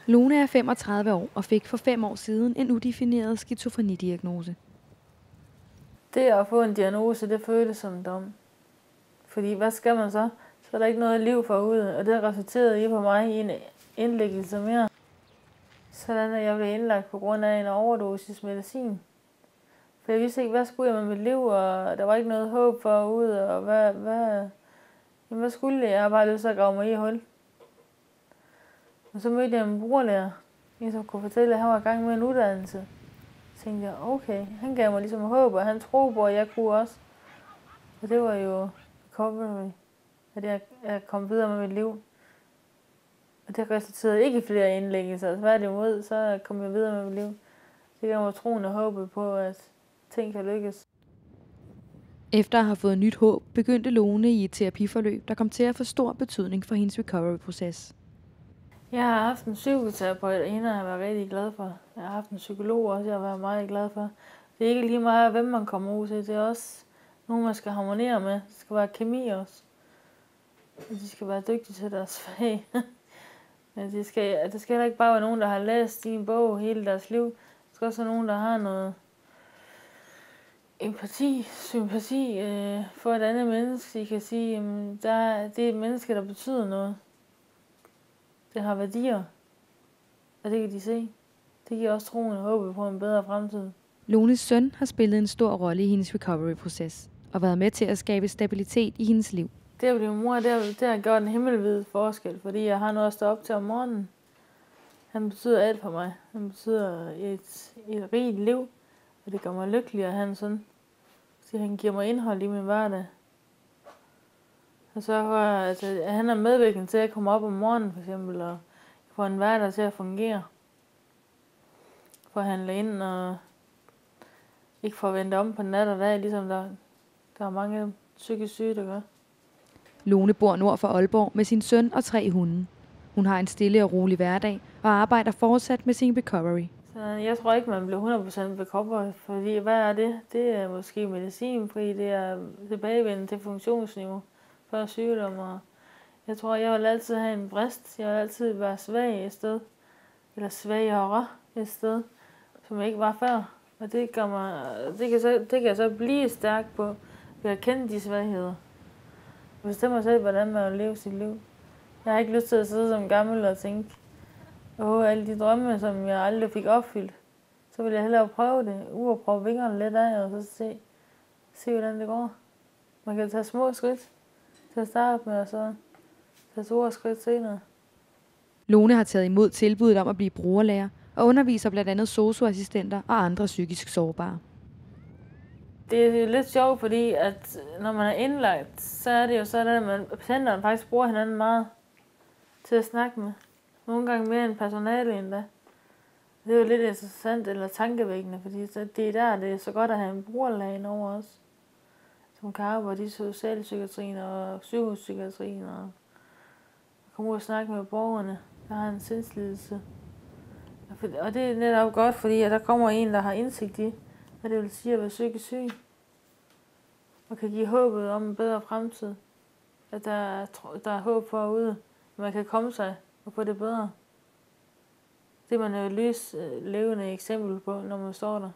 Lone er 35 år og fik for 5 år siden en udefineret skizofrenidiagnose. Det at få en diagnose, det føles som en dom. Fordi hvad skal man så? Så er der ikke noget liv forude, og det resulterede i for mig i en indlæggelse mere. Sådan at jeg blev indlagt på grund af en overdosis medicin. For jeg vidste ikke, hvad skulle jeg med mit liv, og der var ikke noget håb forude, og hvad skulle jeg? Jeg har bare lyst til at grave mig i hul. Og så mødte jeg en brugerlærer, en som kunne fortælle, at han var i gang med en uddannelse. Så tænkte jeg, okay, han gav mig ligesom håb, og han troede på, at jeg kunne også. Og det var jo recovery, at jeg kom videre med mit liv. Og det resulterede ikke i flere indlæggelser. Tværtimod, så kom jeg videre med mit liv. Det gav mig troen og håbet på, at ting kan lykkes. Efter at have fået nyt håb, begyndte Lone i et terapiforløb, der kom til at få stor betydning for hendes recovery-proces. Jeg har haft en psykoterapeut, og hende har jeg været rigtig glad for. Jeg har haft en psykolog også, jeg har været meget glad for. Det er ikke lige meget, hvem man kommer ud til. Det er også nogen, man skal harmonere med. Det skal være kemi også. Og de skal være dygtige til deres fag. Men det skal heller ikke bare være nogen, der har læst din bog hele deres liv. Det skal også være nogen, der har noget empati, sympati for et andet menneske. De kan sige, at det er et menneske, der betyder noget. Det har værdier, og det kan de se. Det giver også troen og håbet på en bedre fremtid. Lones søn har spillet en stor rolle i hendes recovery-proces og været med til at skabe stabilitet i hendes liv. Det at blive mor, det har gjort en himmelvid forskel, fordi jeg har noget at stå op til om morgenen. Han betyder alt for mig. Han betyder et rigt liv, og det gør mig lykkelig at have en søn. Så han giver mig indhold i min hverdag. Og så at han er medvirkende til at komme op om morgenen, for eksempel, og få en hverdag til at fungere. For at handle ind og ikke få at vente om på nat og dag, ligesom der er mange psykisk syge, der gør. Lone bor nord for Aalborg med sin søn og 3 hunde. Hun har en stille og rolig hverdag og arbejder fortsat med sin recovery. Så jeg tror ikke, man bliver 100% recovery, fordi hvad er det? Det er måske medicinfri, det er tilbagevenden til funktionsniveau før sygdom. Og jeg tror, jeg vil altid have en brist. Jeg vil altid være svag et sted, eller svagere et sted, som jeg ikke var før. Og det kan jeg så blive stærk på, ved at kende de svagheder. Jeg bestemmer selv, hvordan man vil leve sit liv. Jeg har ikke lyst til at sidde som gammel og tænke, alle de drømme, som jeg aldrig fik opfyldt. Så vil jeg hellere prøve det, prøve vingerne lidt af, og så se hvordan det går. Man kan tage små skridt til at starte med, og så tage store skridt senere. Lone har taget imod tilbuddet om at blive brugerlærer og underviser blandt andet sosu-assistenter og andre psykisk sårbare. Det er lidt sjovt, fordi at når man er indlagt, så er det jo sådan, at patienterne faktisk bruger hinanden meget til at snakke med. Nogle gange mere end personale endda. Det er jo lidt interessant eller tankevækkende, fordi det er så godt at have en brugerlæge over os, som kan arbejde i socialpsykiatrien og psykopsykiatrien og komme ud og snakke med borgerne, der har en sindslidelse. Og det er netop godt, fordi der kommer en, der har indsigt i, hvad det vil sige at være psykisk syg, og kan give håbet om en bedre fremtid. At der er håb forude, at man kan komme sig og få det bedre. Det er man jo et levende eksempel på, når man står der.